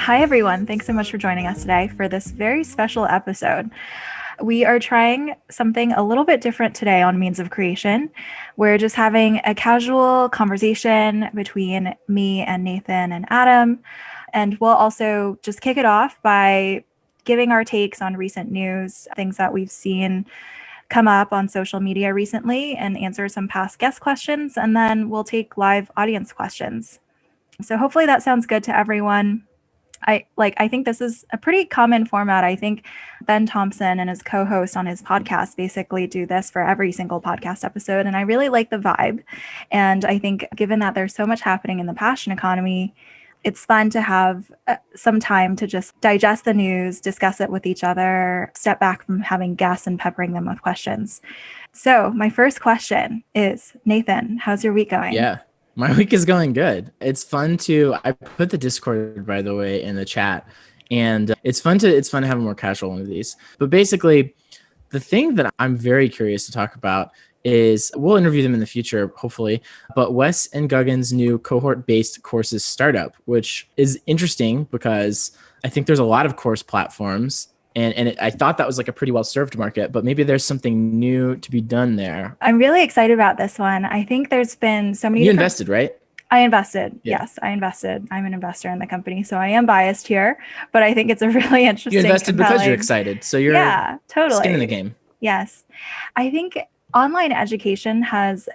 Hi, everyone. Thanks so much for joining us today for this very special episode. We are trying something a little bit different today on Means of Creation. We're just having a casual conversation between me and Nathan and Adam. And we'll also just kick it off by giving our takes on recent news, things that we've seen come up on social media recently, and answer some past guest questions. And then we'll take live audience questions. So hopefully that sounds good to everyone. I think this is a pretty common format. I think Ben Thompson and his co-host on his podcast basically do this for every single podcast episode. And I really like the vibe. And I think given that there's so much happening in the passion economy, it's fun to have some time to just digest the news, discuss it with each other, step back from having guests and peppering them with questions. So my first question is, Nathan, how's your week going? Yeah, my week is going good. It's fun I put the Discord, by the way, in the chat, and it's fun to have a more casual one of these. But basically, the thing that I'm very curious to talk about is we'll interview them in the future, hopefully. But Wes and Gagan's new cohort-based courses startup, which is interesting because I think there's a lot of course platforms. I thought that was like a pretty well-served market, but maybe there's something new to be done there. I'm really excited about this one. I think there's been so many. You invested, right? I invested. Yeah. Yes, I invested. I'm an investor in the company, so I am biased here, but I think it's a really interesting. You invested because you're excited, so you're totally skin in the game. Yes. I think online education has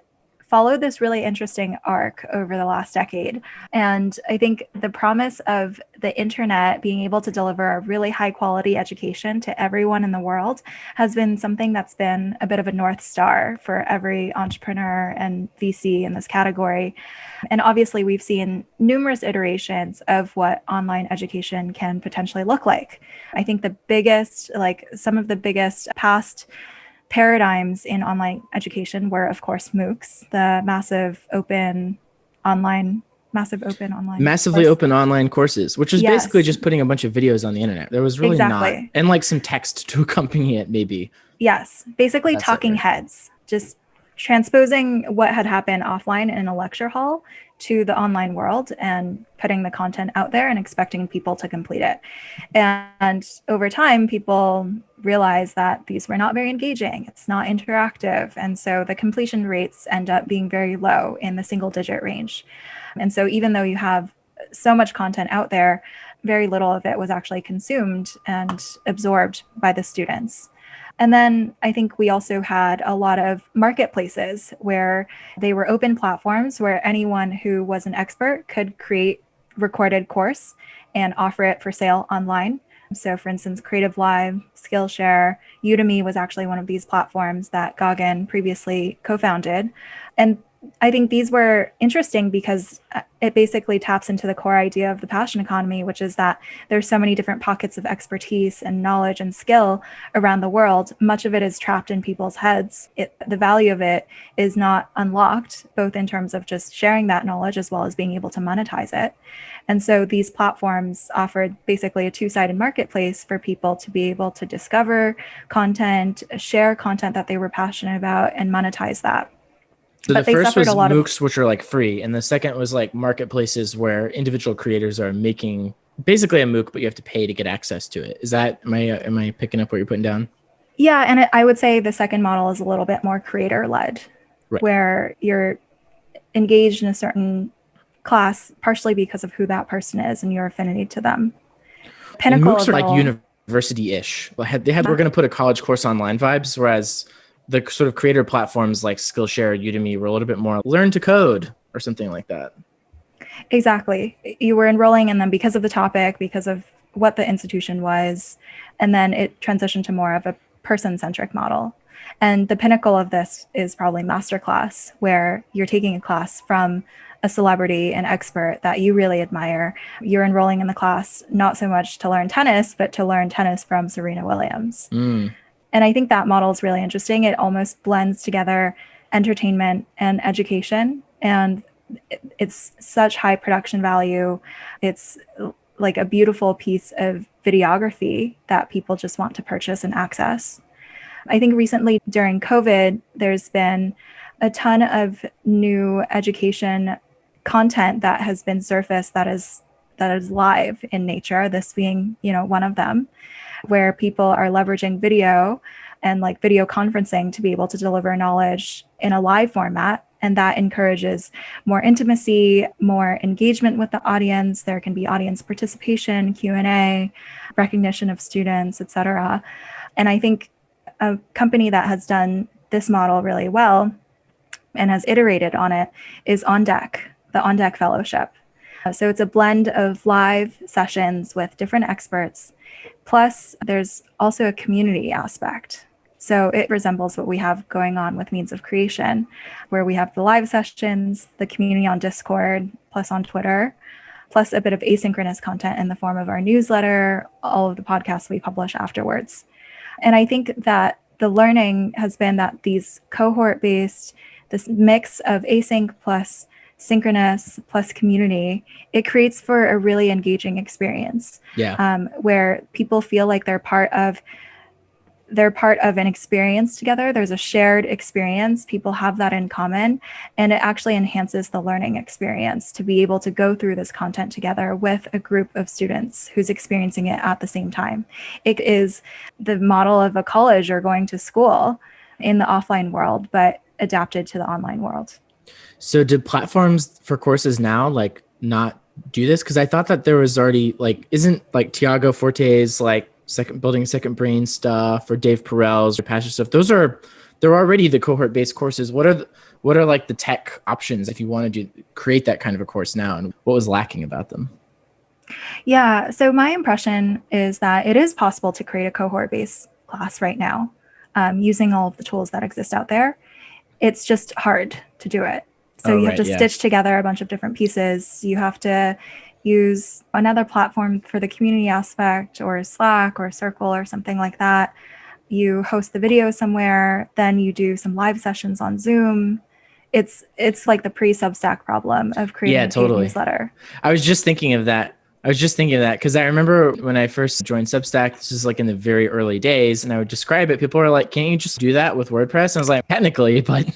followed this really interesting arc over the last decade. And I think the promise of the internet being able to deliver a really high quality education to everyone in the world has been something that's been a bit of a North Star for every entrepreneur and VC in this category. And obviously, we've seen numerous iterations of what online education can potentially look like. I think some of the biggest past paradigms in online education were, of course, MOOCs, the massively open online courses, which was basically just putting a bunch of videos on the internet. There was really not, and like some text to accompany it, maybe. Yes, basically talking heads, just transposing what had happened offline in a lecture hall to the online world and putting the content out there and expecting people to complete it. And over time, people realized that these were not very engaging. It's not interactive. And so the completion rates end up being very low in the single digit range. And so even though you have so much content out there, very little of it was actually consumed and absorbed by the students. And then I think we also had a lot of marketplaces where they were open platforms where anyone who was an expert could create recorded course and offer it for sale online. So for instance, Creative Live, Skillshare, Udemy was actually one of these platforms that Gagan previously co-founded. And I think these were interesting because it basically taps into the core idea of the passion economy, which is that there's so many different pockets of expertise and knowledge and skill around the world. Much of it is trapped in people's heads. The value of it is not unlocked, both in terms of just sharing that knowledge as well as being able to monetize it. And so these platforms offered basically a two-sided marketplace for people to be able to discover content, share content that they were passionate about, and monetize that. So the first was MOOCs, which are like free, and the second was like marketplaces where individual creators are making basically a MOOC, but you have to pay to get access to it. Am I picking up what you're putting down? Yeah, and I would say the second model is a little bit more creator-led, right, where you're engaged in a certain class partially because of who that person is and your affinity to them. Pinnacle and MOOCs are like university-ish. We're going to put a college course online vibes, whereas the sort of creator platforms like Skillshare, Udemy were a little bit more learn to code or something like that. Exactly. You were enrolling in them because of the topic, because of what the institution was, and then it transitioned to more of a person-centric model. And the pinnacle of this is probably masterclass, where you're taking a class from a celebrity, an expert that you really admire. You're enrolling in the class not so much to learn tennis, but to learn tennis from Serena Williams. And I think that model is really interesting. It almost blends together entertainment and education, and it's such high production value. It's like a beautiful piece of videography that people just want to purchase and access. I think recently during COVID, there's been a ton of new education content that has been surfaced that is that is live in nature, this being, one of them, where people are leveraging video and like video conferencing to be able to deliver knowledge in a live format. And that encourages more intimacy, more engagement with the audience. There can be audience participation, Q&A, recognition of students, etc. And I think a company that has done this model really well and has iterated on it is On Deck, the On Deck Fellowship. So it's a blend of live sessions with different experts. Plus, there's also a community aspect. So it resembles what we have going on with Means of Creation, where we have the live sessions, the community on Discord, plus on Twitter, plus a bit of asynchronous content in the form of our newsletter, all of the podcasts we publish afterwards. And I think that the learning has been that these cohort-based, this mix of async plus synchronous plus community, it creates for a really engaging experience. Where people feel like they're part of an experience together. There's a shared experience. People have that in common, and it actually enhances the learning experience to be able to go through this content together with a group of students who's experiencing it at the same time. It is the model of a college or going to school in the offline world, but adapted to the online world. So do platforms for courses now like not do this? Because I thought that there was already like, isn't like Tiago Forte's like building second brain stuff, or Dave Perel's or Passion stuff, they're already the cohort-based courses. What are like the tech options if you want to create that kind of a course now, and what was lacking about them? Yeah, so my impression is that it is possible to create a cohort-based class right now using all of the tools that exist out there. It's just hard to do it. So you have to stitch together a bunch of different pieces. You have to use another platform for the community aspect, or Slack or Circle or something like that. You host the video somewhere, then you do some live sessions on Zoom. It's like the pre-Substack problem of creating a paid newsletter. I was just thinking of that because I remember when I first joined Substack, this is like in the very early days, and I would describe it. People were like, "Can't you just do that with WordPress?" And I was like, "Technically, but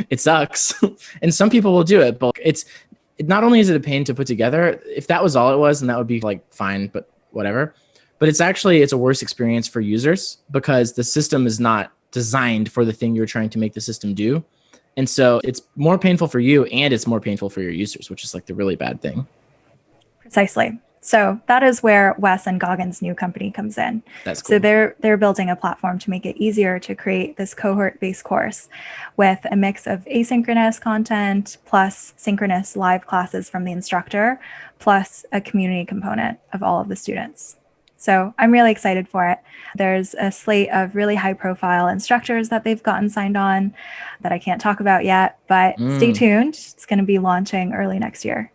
it sucks." And some people will do it, but not only is it a pain to put together, if that was all it was, and that would be like fine, but whatever. But it's a worse experience for users because the system is not designed for the thing you're trying to make the system do. And so it's more painful for you, and it's more painful for your users, which is like the really bad thing. Precisely. So that is where Wes and Gagan's new company comes in. That's cool. So they're building a platform to make it easier to create this cohort-based course with a mix of asynchronous content plus synchronous live classes from the instructor, plus a community component of all of the students. So I'm really excited for it. There's a slate of really high-profile instructors that they've gotten signed on that I can't talk about yet, but stay tuned. It's going to be launching early next year.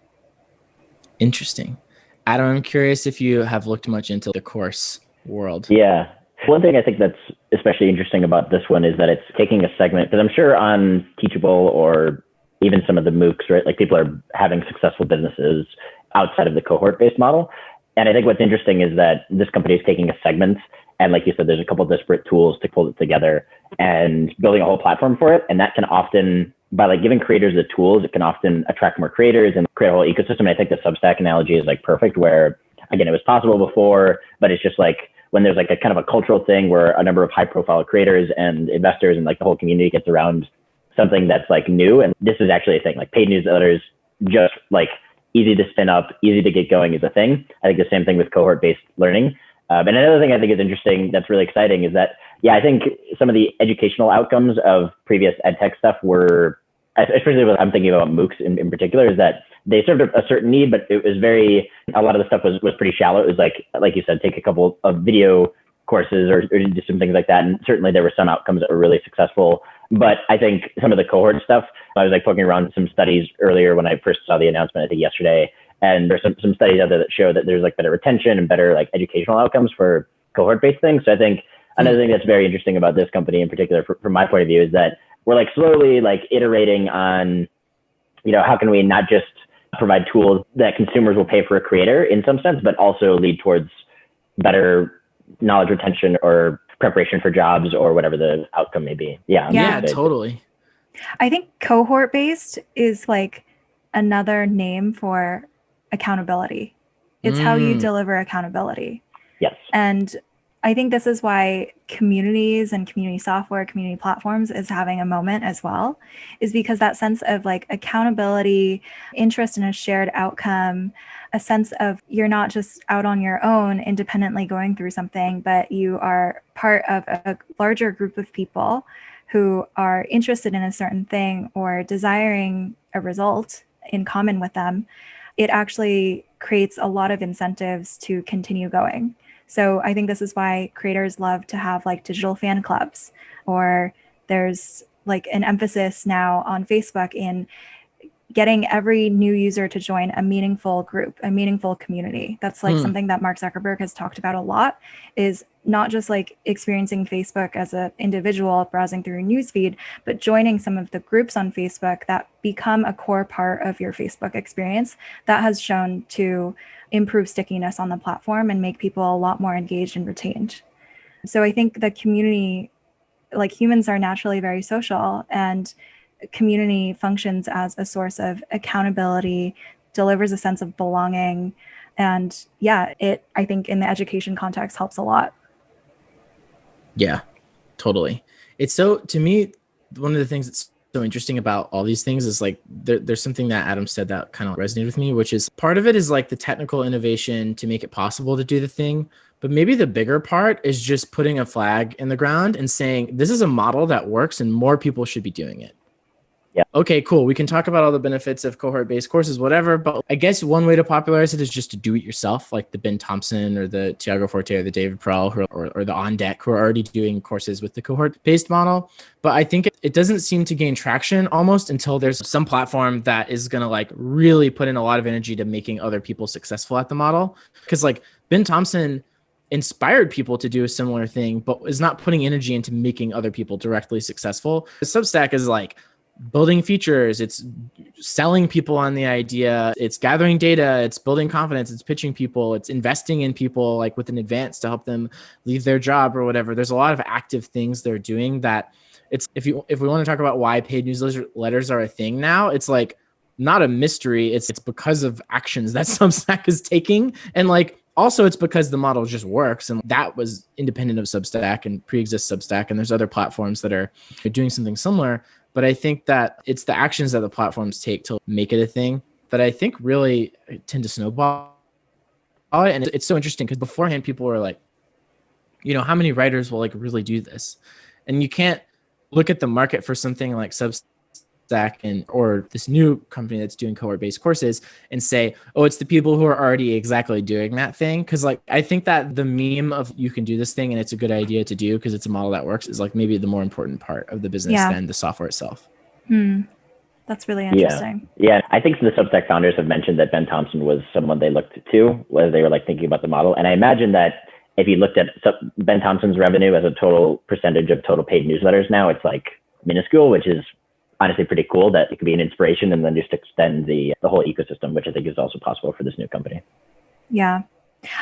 Interesting. Adam, I'm curious if you have looked much into the course world. Yeah. One thing I think that's especially interesting about this one is that it's taking a segment, because I'm sure on Teachable or even some of the MOOCs, right? Like people are having successful businesses outside of the cohort-based model. And I think what's interesting is that this company is taking a segment, and like you said, there's a couple of disparate tools to pull it together and building a whole platform for it. And that can often, by like giving creators the tools, it can often attract more creators and create a whole ecosystem. And I think the Substack analogy is like perfect, where again, it was possible before, but it's just like when there's like a kind of a cultural thing where a number of high profile creators and investors and like the whole community gets around something that's like new. And this is actually a thing, like paid newsletters, just like easy to spin up, easy to get going is a thing. I think the same thing with cohort-based learning. And another thing I think is interesting that's really exciting is that, yeah, I think some of the educational outcomes of previous ed tech stuff were, especially what I'm thinking about MOOCs in particular, is that they served a certain need, but it was a lot of the stuff was pretty shallow. It was like you said, take a couple of video courses or do some things like that. And certainly there were some outcomes that were really successful. But I think some of the cohort stuff, I was like poking around some studies earlier when I first saw the announcement, I think yesterday, and there's some studies out there that show that there's like better retention and better like educational outcomes for cohort-based things. So I think another thing that's very interesting about this company in particular, from my point of view, is that we're like slowly like iterating on, how can we not just provide tools that consumers will pay for a creator in some sense, but also lead towards better knowledge retention or preparation for jobs or whatever the outcome may be. Yeah, totally. I think cohort-based is like another name for accountability. It's how you deliver accountability. Yes. And I think this is why communities and community software, community platforms is having a moment as well, is because that sense of like accountability, interest in a shared outcome, a sense of you're not just out on your own independently going through something, but you are part of a larger group of people who are interested in a certain thing or desiring a result in common with them. It actually creates a lot of incentives to continue going. So I think this is why creators love to have like digital fan clubs, or there's like an emphasis now on Facebook in getting every new user to join a meaningful group, a meaningful community. That's like something that Mark Zuckerberg has talked about a lot, is not just like experiencing Facebook as an individual browsing through your newsfeed, but joining some of the groups on Facebook that become a core part of your Facebook experience. That has shown to improve stickiness on the platform and make people a lot more engaged and retained. So I think the community, like humans are naturally very social, and community functions as a source of accountability, delivers a sense of belonging. And yeah, it, I think in the education context, helps a lot. Yeah, totally. It's so, to me, one of the things that's so interesting about all these things is like there's something that Adam said that kind of resonated with me, which is part of it is like the technical innovation to make it possible to do the thing. But maybe the bigger part is just putting a flag in the ground and saying, this is a model that works and more people should be doing it. Yeah. Okay, cool. We can talk about all the benefits of cohort-based courses, whatever. But I guess one way to popularize it is just to do it yourself, like the Ben Thompson or the Tiago Forte or the David Perel or the On Deck, who are already doing courses with the cohort-based model. But I think it doesn't seem to gain traction almost until there's some platform that is going to like really put in a lot of energy to making other people successful at the model. Because like Ben Thompson inspired people to do a similar thing, but is not putting energy into making other people directly successful. The Substack is like building features, it's selling people on the idea, it's gathering data, it's building confidence, it's pitching people, it's investing in people like with an advance to help them leave their job or whatever. There's a lot of active things they're doing that it's, if we want to talk about why paid newsletters are a thing now, it's like not a mystery. It's because of actions that Substack is taking. And like, also it's because the model just works. And that was independent of Substack and pre-exists Substack. And there's other platforms that are doing something similar. But I think that it's the actions that the platforms take to make it a thing that I think really tend to snowball. And it's so interesting because beforehand, people were like, you know, how many writers will like really do this? And you can't look at the market for something like Substack or this new company that's doing cohort-based courses and say, oh, it's the people who are already exactly doing that thing. Because like I think that the meme of you can do this thing and it's a good idea to do because it's a model that works is like maybe the more important part of the business than the software itself. That's really interesting. Yeah, I think the Substack founders have mentioned that Ben Thompson was someone they looked to, whether they were like thinking about the model. And I imagine that if you looked at Ben Thompson's revenue as a total percentage of total paid newsletters now, it's like minuscule, which is honestly pretty cool that it could be an inspiration and then just extend the whole ecosystem, which I think is also possible for this new company. Yeah.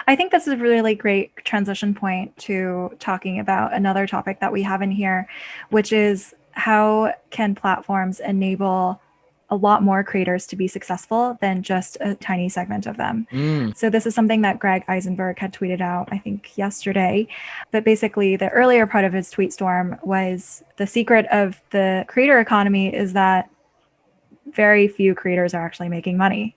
I think this is a really great transition point to talking about another topic that we have in here, which is how can platforms enable a lot more creators to be successful than just a tiny segment of them. So this is something that Greg Eisenberg had tweeted out, I think yesterday. But basically the earlier part of his tweet storm was the secret of the creator economy is that very few creators are actually making money.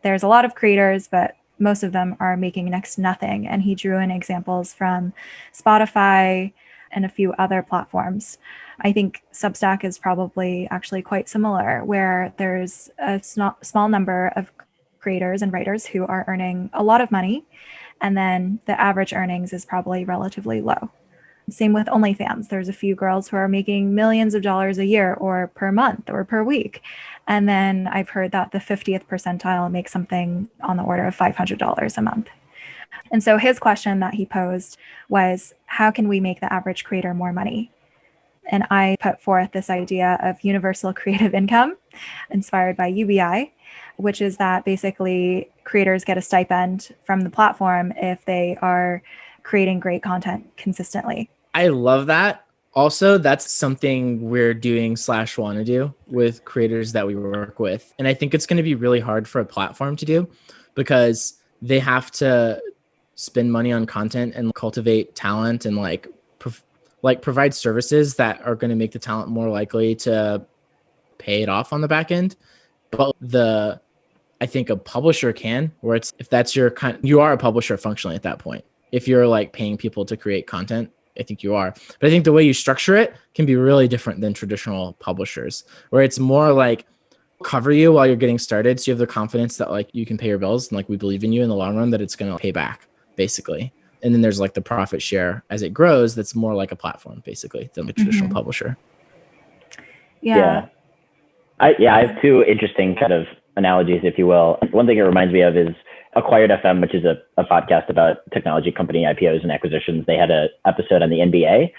There's a lot of creators, but most of them are making next to nothing. And he drew in examples from Spotify and a few other platforms. I think Substack is probably actually quite similar, where there's a small number of creators and writers who are earning a lot of money, and then the average earnings is probably relatively low. Same with OnlyFans. There's a few girls who are making millions of dollars a year or per month or per week. And then I've heard that the 50th percentile makes something on the order of $500 a month. And so his question that he posed was, how can we make the average creator more money? And I put forth this idea of universal creative income inspired by UBI, which is that basically creators get a stipend from the platform if they are creating great content consistently. I love that. Also, that's something we're doing / want to do with creators that we work with. And I think it's going to be really hard for a platform to do because they have to spend money on content and cultivate talent and like provide services that are going to make the talent more likely to pay it off on the back end. But I think a publisher can, where it's, if that's your kind, you are a publisher functionally at that point. If you're like paying people to create content, I think you are. But I think the way you structure it can be really different than traditional publishers, where it's more like cover you while you're getting started. So you have the confidence that like you can pay your bills and like we believe in you in the long run that it's going to pay back basically. And then there's like the profit share as it grows. That's more like a platform basically than a traditional publisher. Yeah. I have two interesting kind of analogies, if you will. One thing it reminds me of is Acquired FM, which is a podcast about technology company IPOs and acquisitions. They had an episode on the NBA.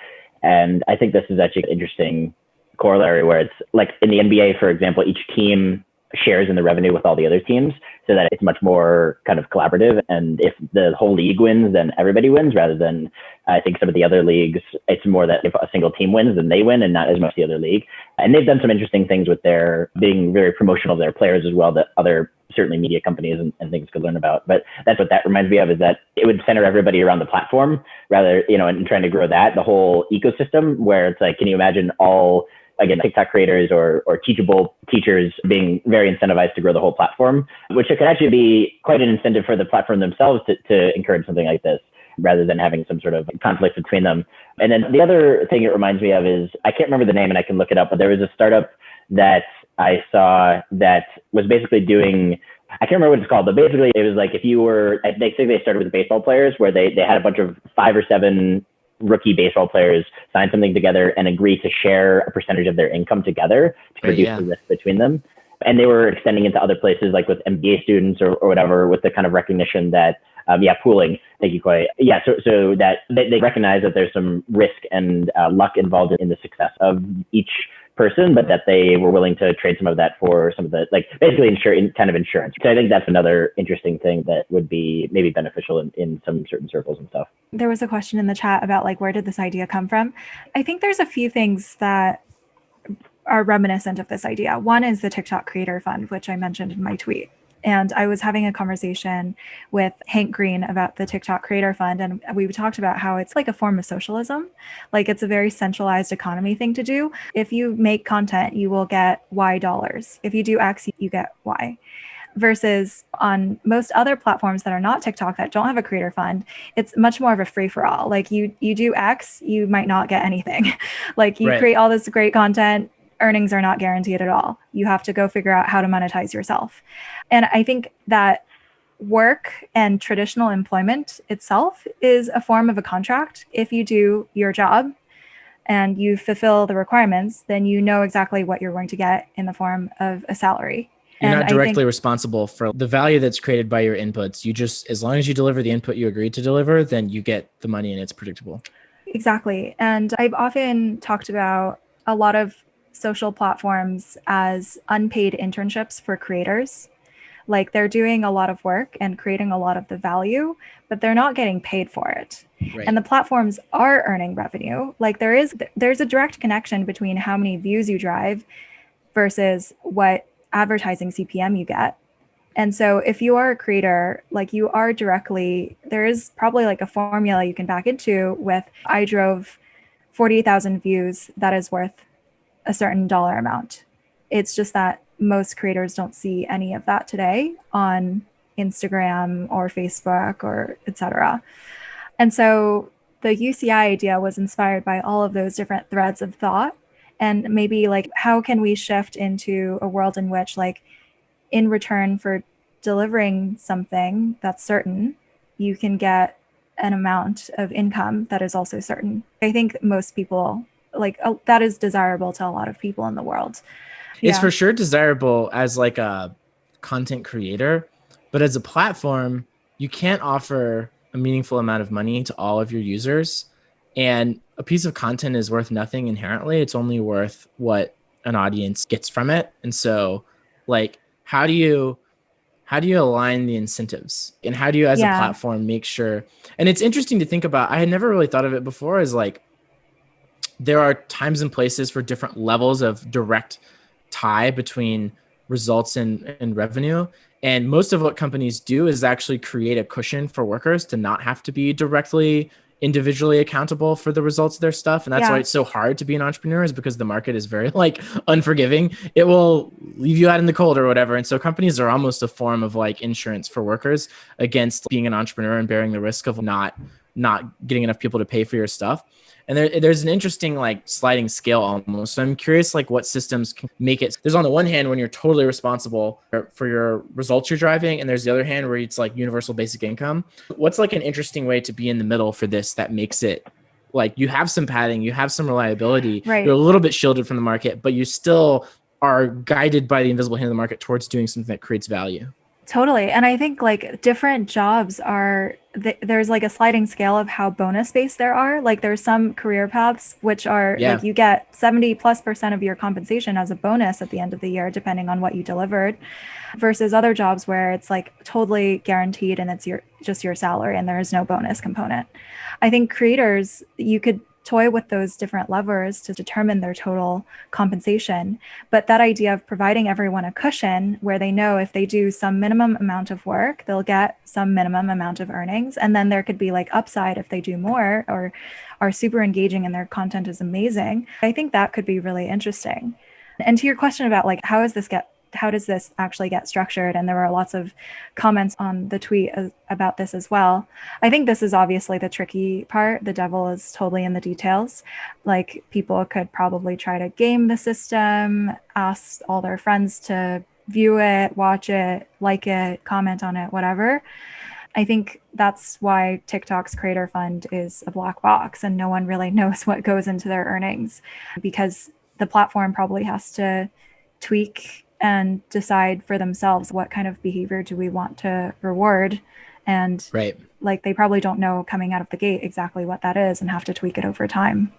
And I think this is actually an interesting corollary where it's like in the NBA, for example, each team shares in the revenue with all the other teams so that it's much more kind of collaborative. And if the whole league wins, then everybody wins, rather than I think some of the other leagues, it's more that if a single team wins, then they win and not as much the other league. And they've done some interesting things with their being very promotional of their players as well, that other certainly media companies and things could learn about. But that's what that reminds me of, is that it would center everybody around the platform rather, and trying to grow that, the whole ecosystem, where it's like, can you imagine all, again, TikTok creators or teachable teachers being very incentivized to grow the whole platform, which it could actually be quite an incentive for the platform themselves to encourage something like this, rather than having some sort of conflict between them. And then the other thing it reminds me of is, I can't remember the name and I can look it up, but there was a startup that I saw that was basically doing, I can't remember what it's called, but basically it was like if you were, they say they started with baseball players where they had a bunch of 5 or 7 rookie baseball players sign something together and agree to share a percentage of their income together to reduce the risk between them. And they were extending into other places, like with MBA students or whatever, with the kind of recognition that, pooling. Thank you, Koi. Yeah, so that they recognize that there's some risk and luck involved in the success of each person, but that they were willing to trade some of that for some of the, like, basically kind of insurance. So I think that's another interesting thing that would be maybe beneficial in some certain circles and stuff. There was a question in the chat about like, where did this idea come from? I think there's a few things that are reminiscent of this idea. One is the TikTok Creator Fund, which I mentioned in my tweet. And I was having a conversation with Hank Green about the TikTok Creator Fund. And we talked about how it's like a form of socialism. Like it's a very centralized economy thing to do. If you make content, you will get Y dollars. If you do X, you get Y. Versus on most other platforms that are not TikTok, that don't have a creator fund, it's much more of a free for all. Like you do X, you might not get anything. Like you create all this great content, earnings are not guaranteed at all. You have to go figure out how to monetize yourself. And I think that work and traditional employment itself is a form of a contract. If you do your job and you fulfill the requirements, then you know exactly what you're going to get in the form of a salary. You're not directly responsible for the value that's created by your inputs. You just, as long as you deliver the input you agreed to deliver, then you get the money and it's predictable. Exactly. And I've often talked about a lot of social platforms as unpaid internships for creators. Like they're doing a lot of work and creating a lot of the value, but they're not getting paid for it. Right. And the platforms are earning revenue. Like there's a direct connection between how many views you drive versus what advertising CPM you get. And so if you are a creator, like you are directly, there is probably like a formula you can back into with, I drove 40,000 views, that is worth a certain dollar amount. It's just that most creators don't see any of that today on Instagram or Facebook or etc. And so the UCI idea was inspired by all of those different threads of thought. And maybe like, how can we shift into a world in which, like, in return for delivering something that's certain, you can get an amount of income that is also certain. I think most people, like, that is desirable to a lot of people in the world. It's for sure desirable as like a content creator, but as a platform, you can't offer a meaningful amount of money to all of your users. And a piece of content is worth nothing inherently. It's only worth what an audience gets from it. And so, like, how do you align the incentives? And how do you, as a platform, make sure? And it's interesting to think about. I had never really thought of it before as like, there are times and places for different levels of direct tie between results and revenue. And most of what companies do is actually create a cushion for workers to not have to be directly individually accountable for the results of their stuff. And that's why it's so hard to be an entrepreneur, is because the market is very like unforgiving. It will leave you out in the cold or whatever. And so companies are almost a form of like insurance for workers against being an entrepreneur and bearing the risk of not getting enough people to pay for your stuff. And there's an interesting like sliding scale almost. So I'm curious like what systems can make it. There's on the one hand when you're totally responsible for your results you're driving, and there's the other hand where it's like universal basic income. What's like an interesting way to be in the middle for this that makes it like you have some padding, you have some reliability, Right. You're a little bit shielded from the market, but you still are guided by the invisible hand of the market towards doing something that creates value. Totally. And I think like different jobs there's like a sliding scale of how bonus based there are. Like there's some career paths which are like you get 70+% of your compensation as a bonus at the end of the year, depending on what you delivered, versus other jobs where it's like totally guaranteed and it's just your salary and there is no bonus component. I think creators, you could toy with those different levers to determine their total compensation. But that idea of providing everyone a cushion where they know if they do some minimum amount of work, they'll get some minimum amount of earnings. And then there could be like upside if they do more or are super engaging and their content is amazing. I think that could be really interesting. And to your question about like, how does this actually get structured? And there were lots of comments on the tweet about this as well. I think this is obviously the tricky part. The devil is totally in the details. Like people could probably try to game the system, ask all their friends to view it, watch it, like it, comment on it, whatever. I think that's why TikTok's creator fund is a black box and no one really knows what goes into their earnings, because the platform probably has to tweak and decide for themselves what kind of behavior do we want to reward. And like they probably don't know coming out of the gate exactly what that is and have to tweak it over time.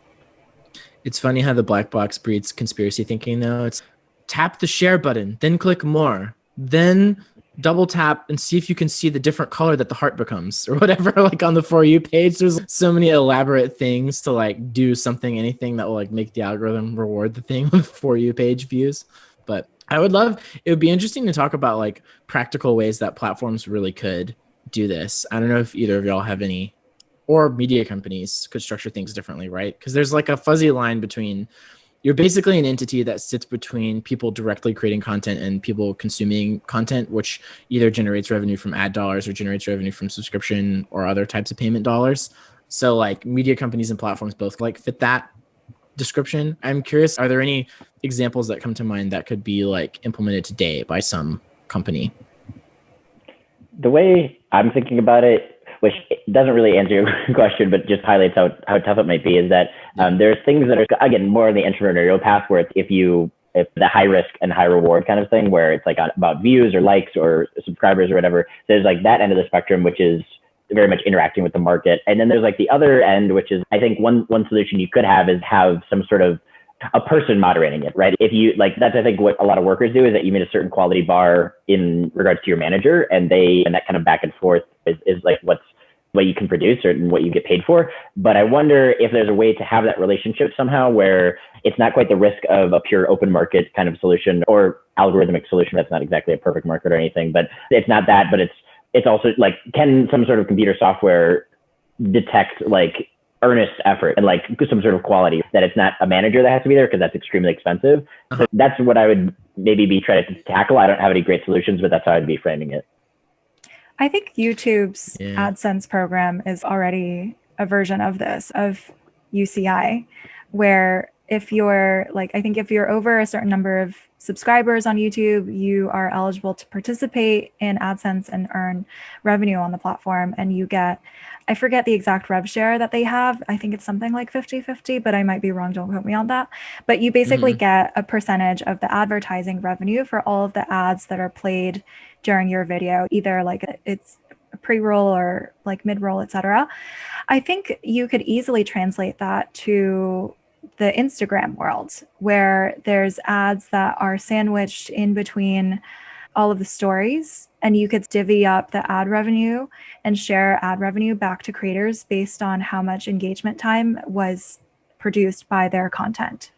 It's funny how the black box breeds conspiracy thinking though. It's tap the share button, then click more, then double tap and see if you can see the different color that the heart becomes or whatever. Like on the For You page, there's so many elaborate things to like do something, anything that will like make the algorithm reward the thing with For You page views. But it would be interesting to talk about like practical ways that platforms really could do this. I don't know if either of y'all have any, or media companies could structure things differently, right? Because there's like a fuzzy line between, you're basically an entity that sits between people directly creating content and people consuming content, which either generates revenue from ad dollars or generates revenue from subscription or other types of payment dollars. So like media companies and platforms both like fit that description. I'm curious, are there any examples that come to mind that could be like implemented today by some company? The way I'm thinking about it, which doesn't really answer your question, but just highlights how tough it might be, is that there's things that are, again, more on the entrepreneurial path where it's if the high risk and high reward kind of thing, where it's like about views or likes or subscribers or whatever. There's like that end of the spectrum, which is very much interacting with the market. And then there's like the other end, which is, I think one solution you could have is have some sort of a person moderating it, right? If you like, that's, I think what a lot of workers do, is that you meet a certain quality bar in regards to your manager, and that kind of back and forth is like what you can produce or what you get paid for. But I wonder if there's a way to have that relationship somehow where it's not quite the risk of a pure open market kind of solution or algorithmic solution. That's not exactly a perfect market or anything, but it's not that, but it's also like, can some sort of computer software detect like earnest effort and like some sort of quality, that it's not a manager that has to be there because that's extremely expensive. So that's what I would maybe be trying to tackle. I don't have any great solutions, but that's how I'd be framing it. I think YouTube's Adsense program is already a version of this, of UCI, where if you're like, I think if you're over a certain number of subscribers on YouTube, you are eligible to participate in AdSense and earn revenue on the platform. And you get, I forget the exact rev share that they have. I think it's something like 50-50, but I might be wrong. Don't quote me on that. But you basically get a percentage of the advertising revenue for all of the ads that are played during your video, either like it's a pre-roll or like mid-roll, etc. I think you could easily translate that to the Instagram world, where there's ads that are sandwiched in between all of the stories, and you could divvy up the ad revenue and share ad revenue back to creators based on how much engagement time was produced by their content.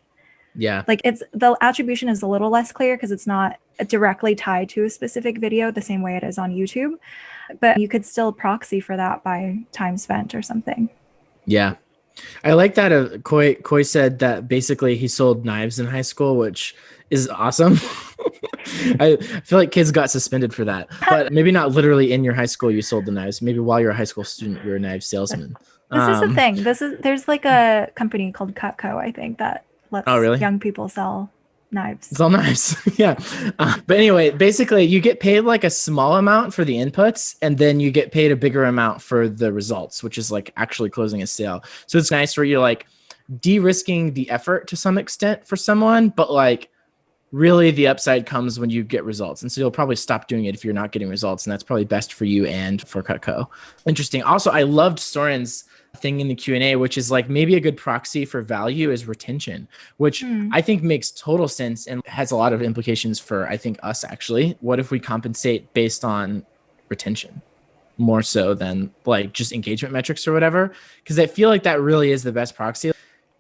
Yeah. Like the attribution is a little less clear because it's not directly tied to a specific video the same way it is on YouTube, but you could still proxy for that by time spent or something. Yeah. I like that. Koi said that basically he sold knives in high school, which is awesome. I feel like kids got suspended for that, but maybe not literally in your high school you sold the knives. Maybe while you're a high school student, you're a knife salesman. This is the thing. There's like a company called Cutco, I think, that lets really? young people sell knives. It's all nice. Yeah. But anyway, basically you get paid like a small amount for the inputs, and then you get paid a bigger amount for the results, which is like actually closing a sale. So it's nice where you're like de-risking the effort to some extent for someone, but like really the upside comes when you get results. And so you'll probably stop doing it if you're not getting results. And that's probably best for you and for Cutco. Interesting. Also, I loved Soren's thing in the Q&A, which is like maybe a good proxy for value is retention, which I think makes total sense and has a lot of implications for, I think, us actually. What if we compensate based on retention more so than like just engagement metrics or whatever? Because I feel like that really is the best proxy.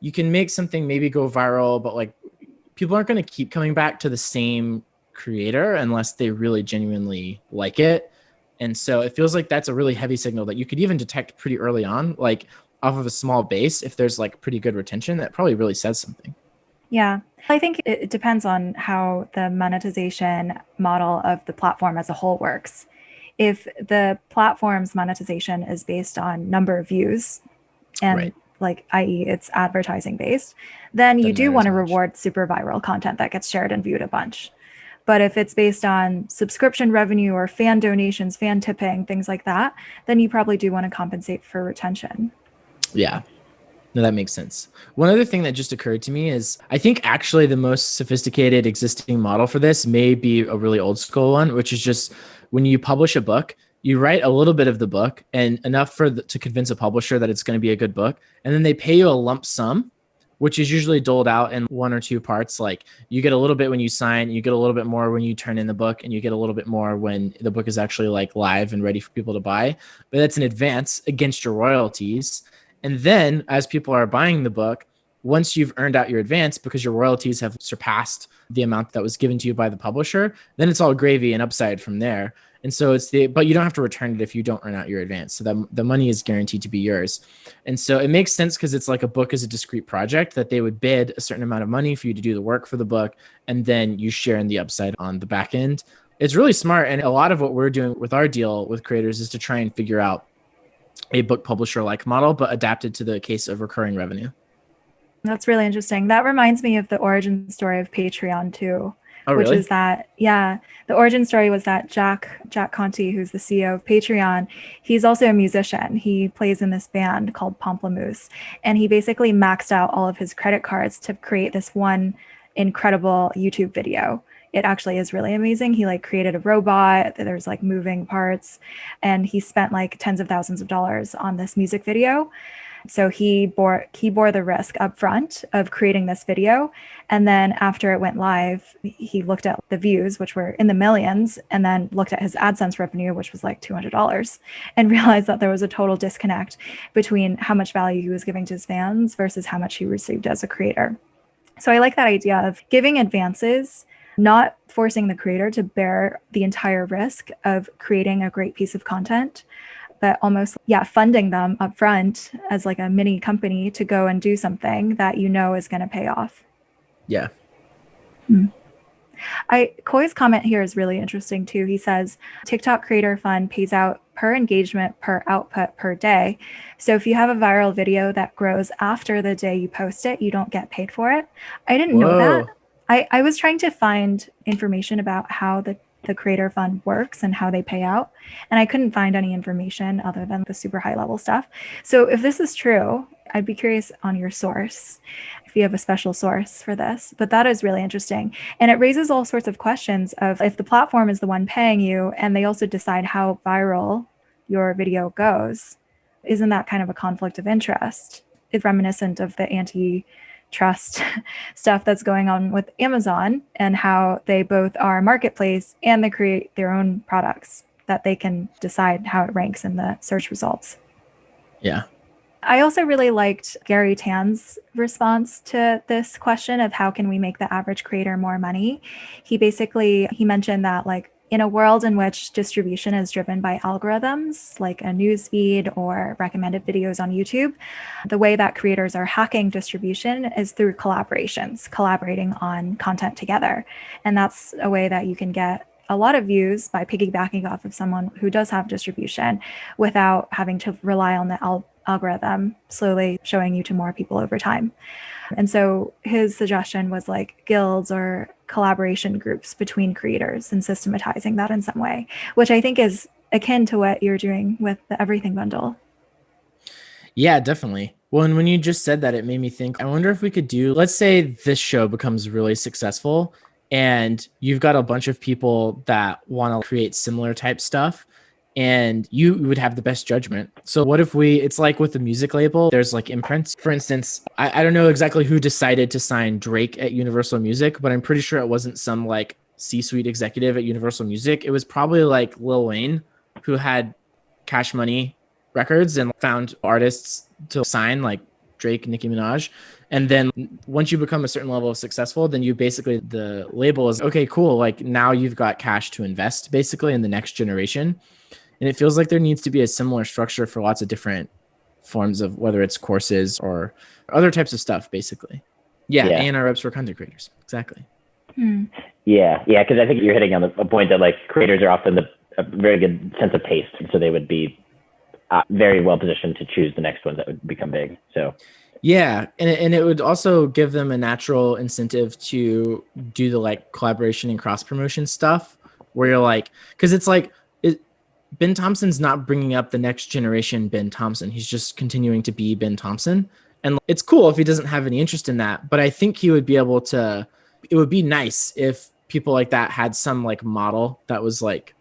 You can make something maybe go viral, but like people aren't going to keep coming back to the same creator unless they really genuinely like it. And so it feels like that's a really heavy signal that you could even detect pretty early on, like off of a small base. If there's like pretty good retention, that probably really says something. Yeah, I think it depends on how the monetization model of the platform as a whole works. If the platform's monetization is based on number of views and like, i.e. it's advertising based, then you do want to reward super viral content that gets shared and viewed a bunch. But if it's based on subscription revenue or fan donations, fan tipping, things like that, then you probably do want to compensate for retention. Yeah. No, that makes sense. One other thing that just occurred to me is I think actually the most sophisticated existing model for this may be a really old school one, which is just when you publish a book, you write a little bit of the book and enough to convince a publisher that it's going to be a good book. And then they pay you a lump sum, which is usually doled out in one or two parts. Like you get a little bit when you sign, you get a little bit more when you turn in the book, and you get a little bit more when the book is actually like live and ready for people to buy. But that's an advance against your royalties. And then as people are buying the book, once you've earned out your advance because your royalties have surpassed the amount that was given to you by the publisher, then it's all gravy and upside from there. And so but you don't have to return it if you don't earn out your advance. So that the money is guaranteed to be yours. And so it makes sense because it's like a book is a discrete project that they would bid a certain amount of money for you to do the work for the book. And then you share in the upside on the back end. It's really smart. And a lot of what we're doing with our deal with creators is to try and figure out a book publisher like model, but adapted to the case of recurring revenue. That's really interesting. That reminds me of the origin story of Patreon too. Oh, which really? is that, yeah, the origin story was that Jack Conte, who's the CEO of Patreon, he's also a musician. He plays in this band called Pomplamoose, and he basically maxed out all of his credit cards to create this one incredible YouTube video. It actually is really amazing. He like created a robot, there's like moving parts, and he spent like tens of thousands of dollars on this music video. So he bore the risk up front of creating this video. And then after it went live, he looked at the views, which were in the millions, and then looked at his AdSense revenue, which was like $200, and realized that there was a total disconnect between how much value he was giving to his fans versus how much he received as a creator. So I like that idea of giving advances, not forcing the creator to bear the entire risk of creating a great piece of content, but almost, funding them up front as like a mini company to go and do something that you know is going to pay off. Yeah. Koi's comment here is really interesting too. He says, TikTok Creator Fund pays out per engagement, per output, per day. So if you have a viral video that grows after the day you post it, you don't get paid for it. I didn't know that. I was trying to find information about how the Creator Fund works and how they pay out, and I couldn't find any information other than the super high level stuff. So if this is true, I'd be curious on your source, if you have a special source for this. But that is really interesting. And it raises all sorts of questions of if the platform is the one paying you and they also decide how viral your video goes, isn't that kind of a conflict of interest? It's reminiscent of the antitrust stuff that's going on with Amazon and how they both are a marketplace and they create their own products that they can decide how it ranks in the search results. Yeah. I also really liked Gary Tan's response to this question of how can we make the average creator more money. He mentioned that like in a world in which distribution is driven by algorithms, like a news feed or recommended videos on YouTube, the way that creators are hacking distribution is through collaborations, collaborating on content together. And that's a way that you can get a lot of views by piggybacking off of someone who does have distribution without having to rely on the algorithm slowly showing you to more people over time. And so his suggestion was like guilds or collaboration groups between creators and systematizing that in some way, which I think is akin to what you're doing with the Everything Bundle. Yeah, definitely. Well, and when you just said that, it made me think, I wonder if we could do, let's say this show becomes really successful and you've got a bunch of people that want to create similar type stuff and you would have the best judgment. So what if it's like with the music label, there's like imprints. For instance, I don't know exactly who decided to sign Drake at Universal Music, but I'm pretty sure it wasn't some like C-suite executive at Universal Music. It was probably like Lil Wayne who had Cash Money Records and found artists to sign like Drake, Nicki Minaj. And then once you become a certain level of successful, then you basically, the label is, okay, cool. Like now you've got cash to invest basically in the next generation. And it feels like there needs to be a similar structure for lots of different forms of whether it's courses or other types of stuff, basically. Yeah. A&R reps for content creators. Exactly. Yeah. Because I think you're hitting on a point that like creators are often a very good sense of taste. So they would be very well positioned to choose the next ones that would become big. So yeah, and it would also give them a natural incentive to do the like collaboration and cross promotion stuff where you're like, because it's like Ben Thompson's not bringing up the next generation Ben Thompson. He's just continuing to be Ben Thompson. And it's cool if he doesn't have any interest in that, but I think he would be able to, it would be nice if people like that had some like model that was like,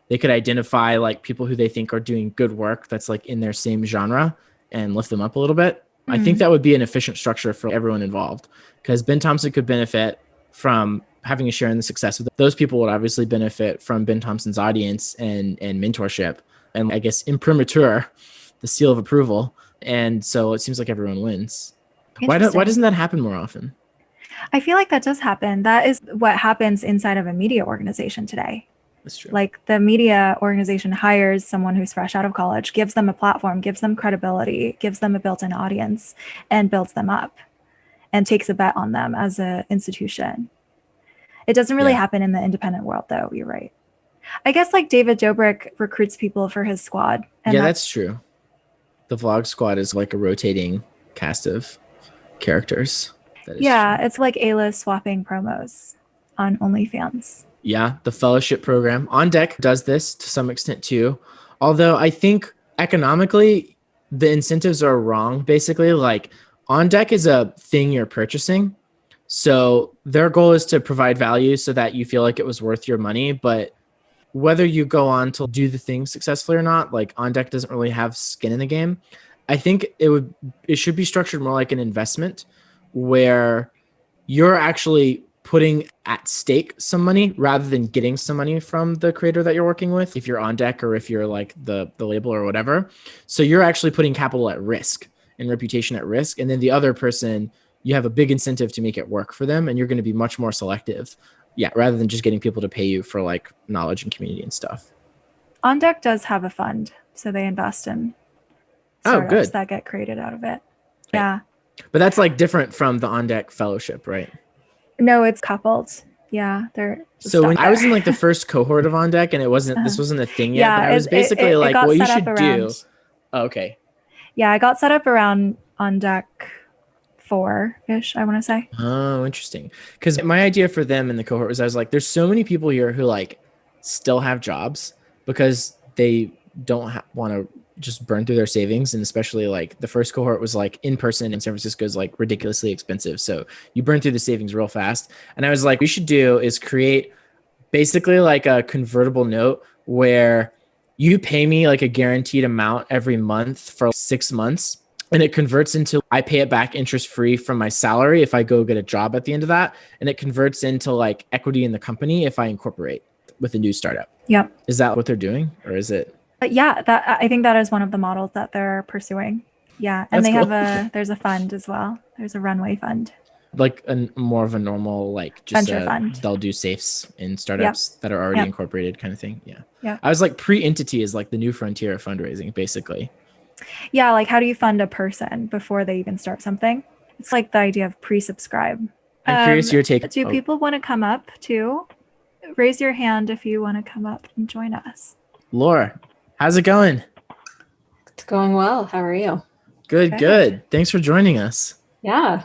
they could identify like people who they think are doing good work that's like in their same genre and lift them up a little bit. I think that would be an efficient structure for everyone involved because Ben Thompson could benefit from having a share in the success of those people would obviously benefit from Ben Thompson's audience and mentorship and I guess imprimatur, the seal of approval. And so it seems like everyone wins. Why doesn't that happen more often? I feel like that does happen. That is what happens inside of a media organization today. That's true. Like the media organization hires someone who's fresh out of college, gives them a platform, gives them credibility, gives them a built-in audience, and builds them up and takes a bet on them as an institution. It doesn't really happen in the independent world, though. You're right. I guess like David Dobrik recruits people for his squad. And that's true. The vlog squad is like a rotating cast of characters. Yeah, it's like A-list swapping promos on OnlyFans. Yeah, the fellowship program. On Deck does this to some extent too. Although I think economically, the incentives are wrong. Basically, like On Deck is a thing you're purchasing. So their goal is to provide value so that you feel like it was worth your money. But whether you go on to do the thing successfully or not, like On Deck doesn't really have skin in the game. I think it should be structured more like an investment where you're actually putting at stake some money rather than getting some money from the creator that you're working with, if you're On Deck or if you're like the label or whatever. So you're actually putting capital at risk and reputation at risk. And then the other person, you have a big incentive to make it work for them. And you're going to be much more selective. Yeah. Rather than just getting people to pay you for like knowledge and community and stuff. On Deck does have a fund. So they invest in startups that get created out of it. Right. Yeah. But that's like different from the On Deck fellowship, right? No, it's coupled. Yeah, they're so when I was in like the first cohort of On Deck, and this wasn't a thing yet. But I was basically like, what you should do. Oh, okay. Yeah, I got set up around On Deck 4-ish, I want to say. Oh, interesting. Because my idea for them in the cohort was I was like, there's so many people here who like still have jobs because they don't want to just burn through their savings. And especially like the first cohort was like in person in San Francisco is like ridiculously expensive. So you burn through the savings real fast. And I was like, what we should do is create basically like a convertible note where you pay me like a guaranteed amount every month for 6 months. And it converts into, I pay it back interest free from my salary if I go get a job at the end of that. And it converts into like equity in the company if I incorporate with a new startup. Yep. Is that what they're doing or is it? Yeah, I think that is one of the models that they're pursuing. Yeah, and That's they cool. have there's a fund as well. There's a runway fund, Like a more of a normal, like just venture fund. they'll do safes in Yep. startups that are already Yep. incorporated kind of thing. Yeah. Yep. I was like pre-entity is like the new frontier of fundraising, basically. Yeah, like how do you fund a person before they even start something? It's like the idea of pre-subscribe. I'm curious your take. Do people want to come up too? Raise your hand if you want to come up and join us. Laura, how's it going? It's going well. How are you? Good, good. Thanks for joining us. Yeah.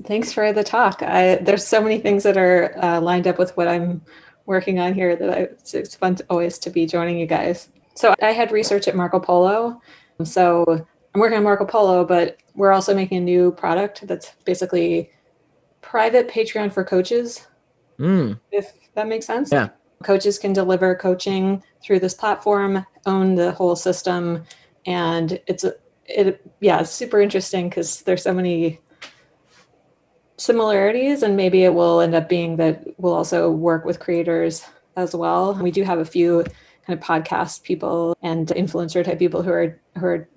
Thanks for the talk. There's so many things that are lined up with what I'm working on here that it's fun always to be joining you guys. So I had research at Marco Polo. So I'm working on Marco Polo, but we're also making a new product that's basically private Patreon for coaches, if that makes sense. Yeah. Coaches can deliver coaching through this platform, own the whole system, and it's super interesting because there's so many similarities, and maybe it will end up being that we'll also work with creators as well. We do have a few kind of podcast people and influencer type people who are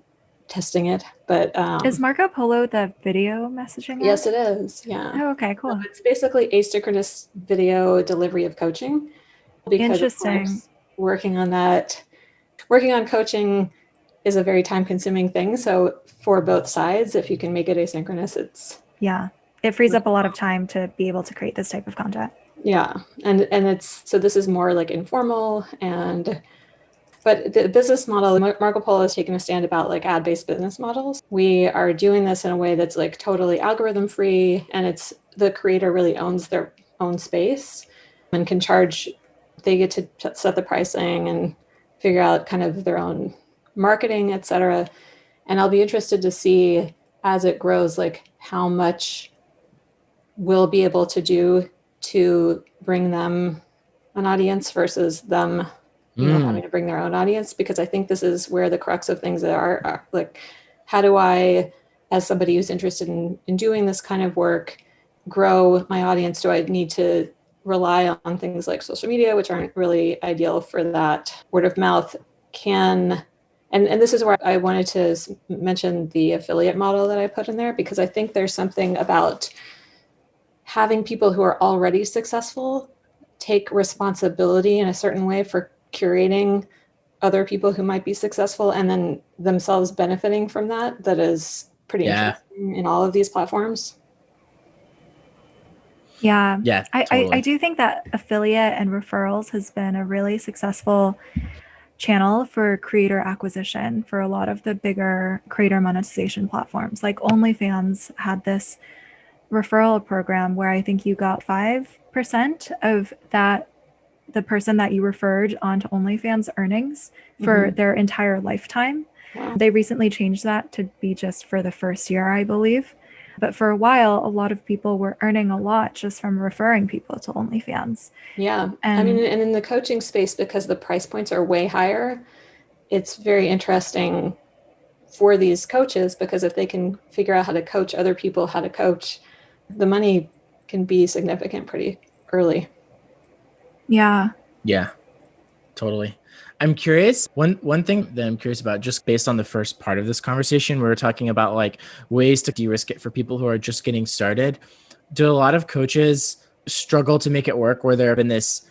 testing it, but is Marco Polo the video messaging? Yes, it is. Yeah. Oh, okay, cool. So it's basically asynchronous video delivery of coaching. Because interesting. Of course, working on coaching is a very time-consuming thing. So for both sides, if you can make it asynchronous, it frees up a lot of time to be able to create this type of content. Yeah, and this is more like informal but the business model, Marco Polo has taken a stand about like ad-based business models. We are doing this in a way that's like totally algorithm free, and it's the creator really owns their own space and can charge. They get to set the pricing and figure out kind of their own marketing, et cetera. And I'll be interested to see as it grows, like how much we'll be able to do to bring them an audience versus them having to bring their own audience, because I think this is where the crux of things are like, how do I, as somebody who's interested in doing this kind of work, grow my audience? Do I need to rely on things like social media, which aren't really ideal for that? Word of mouth and this is where I wanted to mention the affiliate model that I put in there, because I think there's something about having people who are already successful take responsibility in a certain way for curating other people who might be successful and then themselves benefiting from that is pretty interesting in all of these platforms. Yeah. Totally. I do think that affiliate and referrals has been a really successful channel for creator acquisition for a lot of the bigger creator monetization platforms. Like OnlyFans had this referral program where I think you got 5% of that, the person that you referred onto OnlyFans earnings for their entire lifetime. Wow. They recently changed that to be just for the first year, I believe. But for a while, a lot of people were earning a lot just from referring people to OnlyFans. Yeah. And in the coaching space, because the price points are way higher, it's very interesting for these coaches, because if they can figure out how to coach other people how to coach, the money can be significant pretty early. Yeah, totally. I'm curious. One thing that I'm curious about, just based on the first part of this conversation, we were talking about like ways to de-risk it for people who are just getting started. Do a lot of coaches struggle to make it work, where they're in this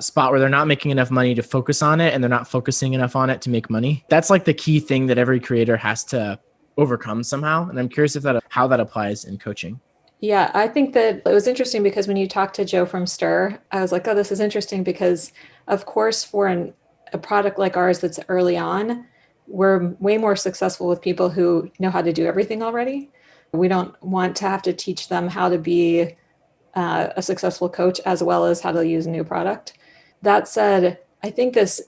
spot where they're not making enough money to focus on it, and they're not focusing enough on it to make money? That's like the key thing that every creator has to overcome somehow. And I'm curious how that applies in coaching. Yeah, I think that it was interesting because when you talked to Joe from Stir, I was like, oh, this is interesting, because of course for a product like ours that's early on, we're way more successful with people who know how to do everything already. We don't want to have to teach them how to be a successful coach as well as how to use a new product. That said, I think this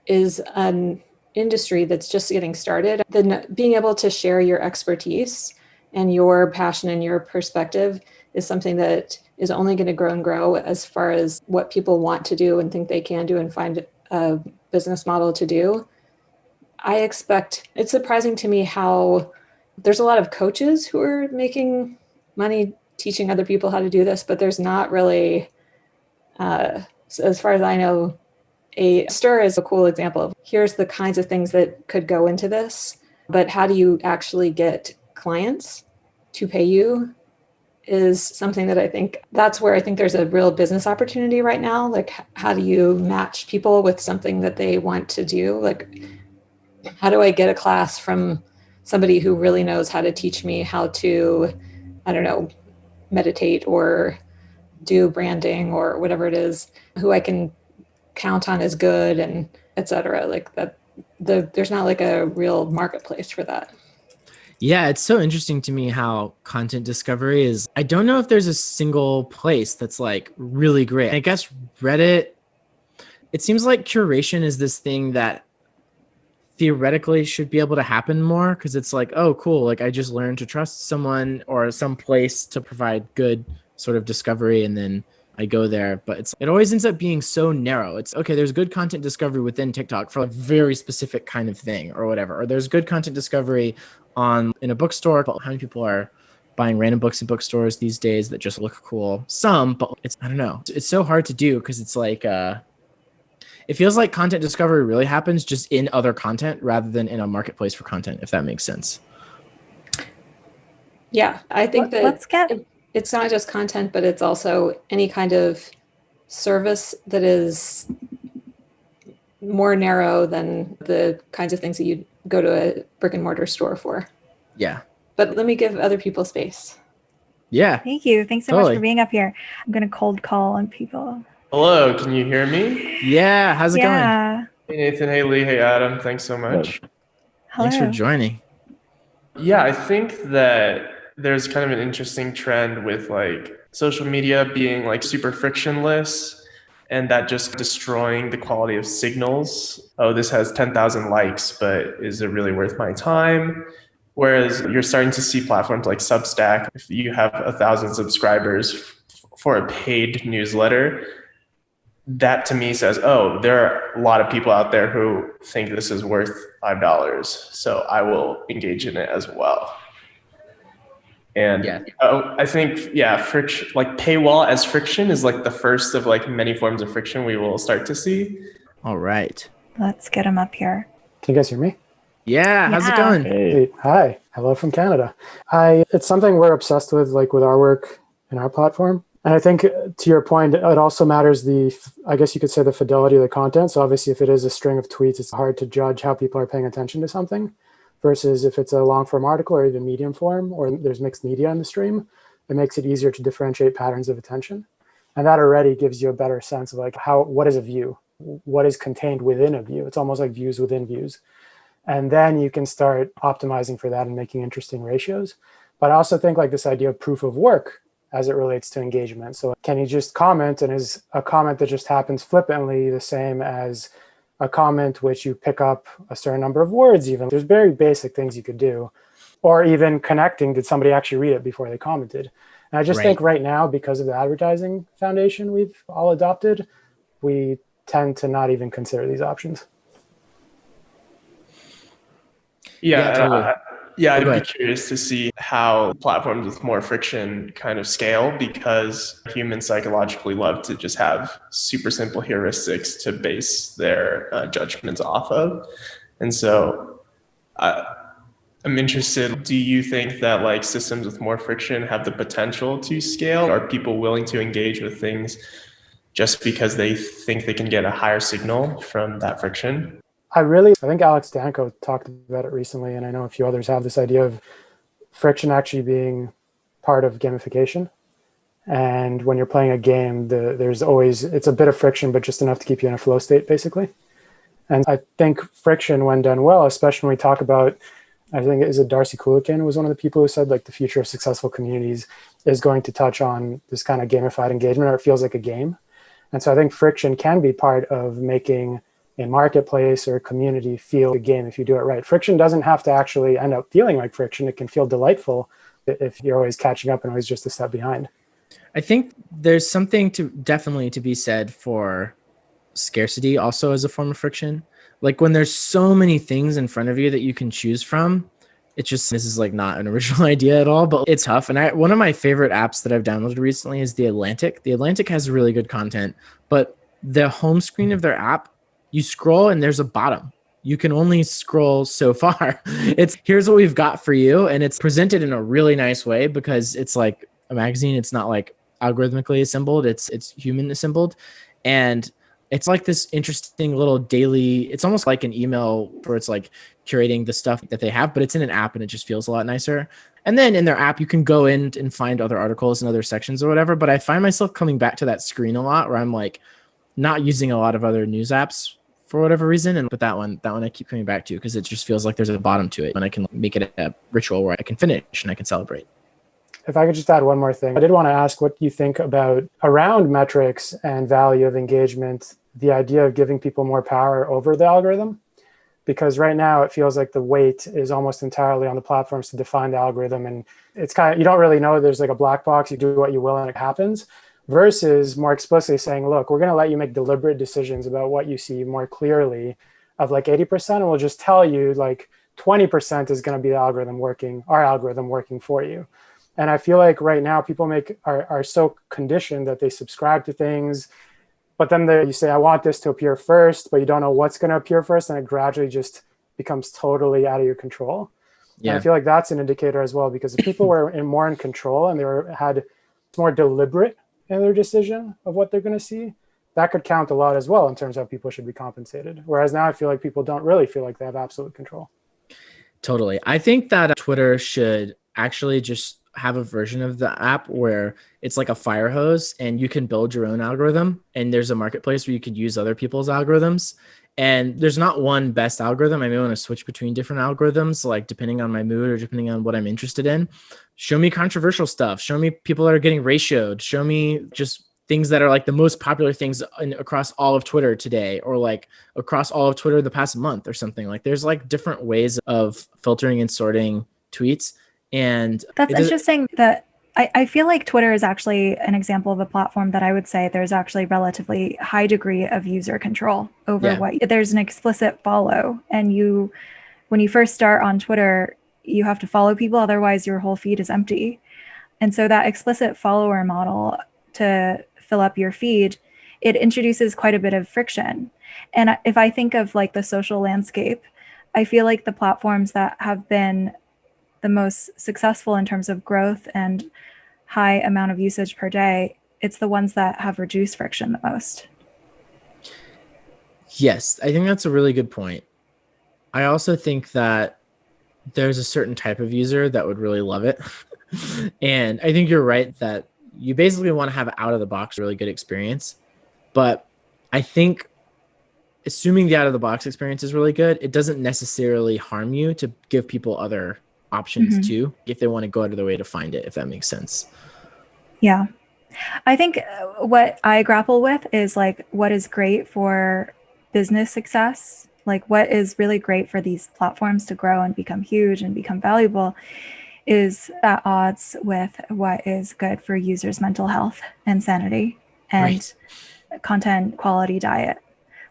is an industry that's just getting started. Then being able to share your expertise and your passion and your perspective is something that is only going to grow and grow as far as what people want to do and think they can do and find a business model to do. I expect, it's surprising to me how there's a lot of coaches who are making money teaching other people how to do this, but there's not really, as far as I know, a Stir is a cool example of here's the kinds of things that could go into this. But how do you actually get clients to pay you is something that I think that's where I think there's a real business opportunity right now. Like, how do you match people with something that they want to do? Like, how do I get a class from somebody who really knows how to teach me how to, I don't know, meditate or do branding or whatever it is, who I can count on as good and et cetera. Like that, there's not like a real marketplace for that. Yeah, it's so interesting to me how content discovery is. I don't know if there's a single place that's like really great. I guess Reddit, it seems like curation is this thing that theoretically should be able to happen more because it's like, oh, cool. Like I just learned to trust someone or some place to provide good sort of discovery, and then I go there. But it always ends up being so narrow. It's okay, there's good content discovery within TikTok for a very specific kind of thing or whatever. Or there's good content discovery in a bookstore. But how many people are buying random books in bookstores these days that just look cool? Some, but I don't know. It's so hard to do because it's like it feels like content discovery really happens just in other content rather than in a marketplace for content, if that makes sense. Yeah, I think it's not just content, but it's also any kind of service that is more narrow than the kinds of things that you'd go to a brick and mortar store for. Yeah. But let me give other people space. Yeah. Thank you. Thanks so much for being up here. I'm going to cold call on people. Hello, can you hear me? Yeah, how's it going? Hey Nathan, hey Lee, hey Adam, thanks so much. Hello. Thanks for joining. Yeah, I think that there's kind of an interesting trend with like social media being like super frictionless and that just destroying the quality of signals. Oh, this has 10,000 likes, but is it really worth my time? Whereas you're starting to see platforms like Substack, if you have 1,000 subscribers for a paid newsletter, that to me says, oh, there are a lot of people out there who think this is worth $5. So I will engage in it as well. And I think, friction, like paywall as friction is like the first of like many forms of friction we will start to see. All right. Let's get him up here. Can you guys hear me? Yeah. How's it going? Hey. Hi. Hello from Canada. It's something we're obsessed with our work and our platform. And I think to your point, it also matters I guess you could say the fidelity of the content. So obviously if it is a string of tweets, it's hard to judge how people are paying attention to something versus if it's a long form article or even medium form or there's mixed media in the stream, it makes it easier to differentiate patterns of attention. And that already gives you a better sense of like what is a view? What is contained within a view? It's almost like views within views. And then you can start optimizing for that and making interesting ratios. But I also think like this idea of proof of work as it relates to engagement. So can you just comment, and is a comment that just happens flippantly the same as a comment which you pick up a certain number of words even? There's very basic things you could do. Or even connecting, did somebody actually read it before they commented? And I just think right now, because of the advertising foundation we've all adopted, we tend to not even consider these options. I'd be curious to see how platforms with more friction kind of scale, because humans psychologically love to just have super simple heuristics to base their judgments off of. And so I'm interested, do you think that like systems with more friction have the potential to scale? Are people willing to engage with things just because they think they can get a higher signal from that friction? I think Alex Danko talked about it recently, and I know a few others have this idea of friction actually being part of gamification. And when you're playing a game, it's a bit of friction, but just enough to keep you in a flow state, basically. And I think friction, when done well, especially when we talk about, I think is it Darcy Kulikin was one of the people who said like the future of successful communities is going to touch on this kind of gamified engagement, or it feels like a game. And so I think friction can be part of making a marketplace or a community feel a game if you do it right. Friction doesn't have to actually end up feeling like friction. It can feel delightful if you're always catching up and always just a step behind. I think there's something definitely to be said for scarcity also as a form of friction. Like when there's so many things in front of you that you can choose from, this is like not an original idea at all, but it's tough. And one of my favorite apps that I've downloaded recently is The Atlantic. The Atlantic has really good content, but the home screen of their app, you scroll and there's a bottom. you can only scroll so far. It's here's what we've got for you. And it's presented in a really nice way because it's like a magazine. It's not like algorithmically assembled. It's human assembled. And it's like this interesting little daily, it's almost like an email where it's like curating the stuff that they have, but it's in an app and it just feels a lot nicer. And then in their app, you can go in and find other articles and other sections or whatever. But I find myself coming back to that screen a lot where I'm like not using a lot of other news apps for whatever reason. But that one I keep coming back to because it just feels like there's a bottom to it and I can make it a ritual where I can finish and I can celebrate. If I could just add one more thing, I did want to ask what you think about around metrics and value of engagement, the idea of giving people more power over the algorithm. Because right now it feels like the weight is almost entirely on the platforms to define the algorithm. And it's kind of, you don't really know, there's like a black box, you do what you will and it happens, versus more explicitly saying, look, we're going to let you make deliberate decisions about what you see more clearly of like 80%. And we'll just tell you like 20% is going to be the algorithm working, our algorithm working for you. And I feel like right now people are so conditioned that they subscribe to things, but then you say, I want this to appear first, but you don't know what's going to appear first. And it gradually just becomes totally out of your control. Yeah. And I feel like that's an indicator as well, because if people were more in control and had more deliberate in their decision of what they're going to see, that could count a lot as well in terms of how people should be compensated. Whereas now I feel like people don't really feel like they have absolute control. Totally. I think that Twitter should actually just have a version of the app where it's like a fire hose and you can build your own algorithm and there's a marketplace where you could use other people's algorithms. And there's not one best algorithm. I may want to switch between different algorithms, like depending on my mood or depending on what I'm interested in. Show me controversial stuff. Show me people that are getting ratioed. Show me just things that are like the most popular things across all of Twitter today, or like across all of Twitter the past month or something. Like there's like different ways of filtering and sorting tweets. And that's interesting that I feel like Twitter is actually an example of a platform that I would say there's actually relatively high degree of user control over there's an explicit follow. And when you first start on Twitter, you have to follow people, otherwise your whole feed is empty. And so that explicit follower model to fill up your feed, it introduces quite a bit of friction. And if I think of like the social landscape, I feel like the platforms that have been the most successful in terms of growth and high amount of usage per day, it's the ones that have reduced friction the most. Yes, I think that's a really good point. I also think that there's a certain type of user that would really love it. And I think you're right that you basically want to have out of the box really good experience. But I think assuming the out of the box experience is really good, it doesn't necessarily harm you to give people other options too, if they want to go out of their way to find it, if that makes sense. Yeah. I think what I grapple with is like what is great for business success, like what is really great for these platforms to grow and become huge and become valuable is at odds with what is good for users' mental health and sanity and content quality diet.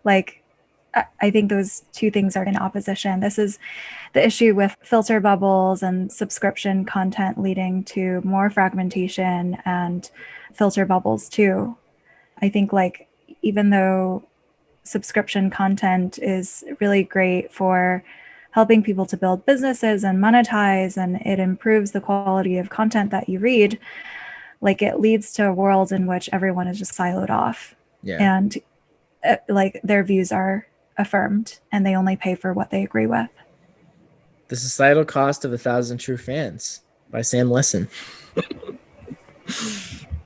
Like I think those two things are in opposition. This is the issue with filter bubbles and subscription content leading to more fragmentation and filter bubbles too. I think like even though subscription content is really great for helping people to build businesses and monetize, and it improves the quality of content that you read, like it leads to a world in which everyone is just siloed off and like their views are affirmed and they only pay for what they agree with. The Societal Cost of 1,000 True Fans by Sam Lessin.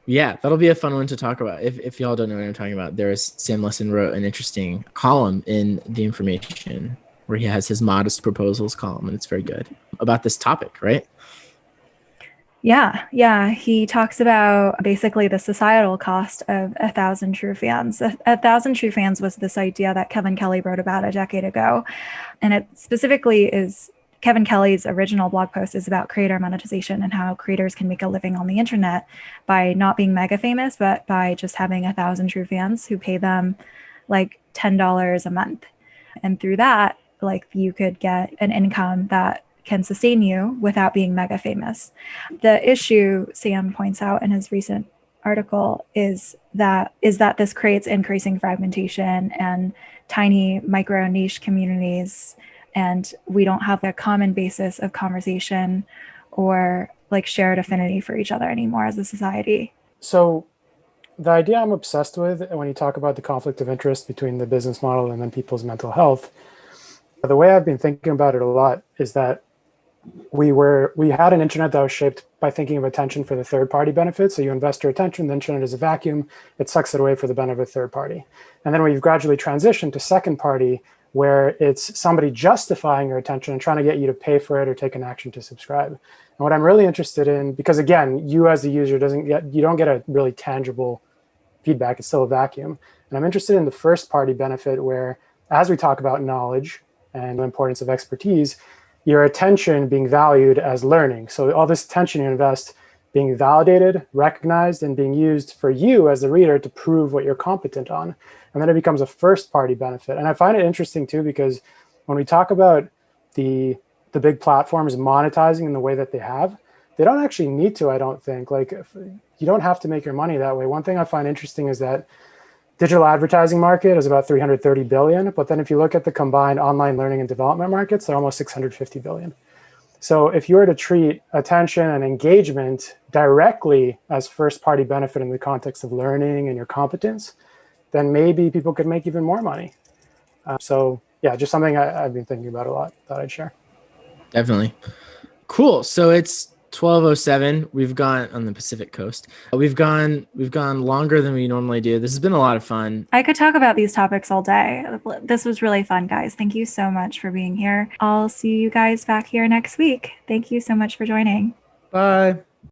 Yeah, that'll be a fun one to talk about. If y'all don't know what I'm talking about, Sam Lessin wrote an interesting column in The Information where he has his modest proposals column, and it's very good about this topic, right? Yeah. He talks about basically the societal cost of 1,000 true fans. 1,000 true fans was this idea that Kevin Kelly wrote about a decade ago. And it specifically is Kevin Kelly's original blog post is about creator monetization and how creators can make a living on the internet by not being mega famous, but by just having 1,000 true fans who pay them like $10 a month. And through that, like you could get an income that can sustain you without being mega famous. The issue Sam points out in his recent article is that this creates increasing fragmentation and tiny micro niche communities, and we don't have a common basis of conversation or like shared affinity for each other anymore as a society. So the idea I'm obsessed with when you talk about the conflict of interest between the business model and then people's mental health, the way I've been thinking about it a lot is that we had an internet that was shaped by thinking of attention for the third party benefit. So you invest your attention, the internet is a vacuum, it sucks it away for the benefit of third party. And then we've gradually transitioned to second party, where it's somebody justifying your attention and trying to get you to pay for it or take an action to subscribe. And what I'm really interested in, because again, you as the user you don't get a really tangible feedback, it's still a vacuum. And I'm interested in the first party benefit where, as we talk about knowledge and the importance of expertise, your attention being valued as learning. So all this attention you invest being validated, recognized, and being used for you as the reader to prove what you're competent on. And then it becomes a first party benefit. And I find it interesting too, because when we talk about the big platforms monetizing in the way that they have, they don't actually need to, I don't think. Like, you don't have to make your money that way. One thing I find interesting is that digital advertising market is about 330 billion. But then if you look at the combined online learning and development markets, they're almost 650 billion. So if you were to treat attention and engagement directly as first party benefit in the context of learning and your competence, then maybe people could make even more money. So yeah, just something I've been thinking about a lot, thought I'd share. Definitely. Cool. So it's 12:07. We've gone on the Pacific Coast. We've gone longer than we normally do. This has been a lot of fun. I could talk about these topics all day. This was really fun, guys. Thank you so much for being here. I'll see you guys back here next week. Thank you so much for joining. Bye.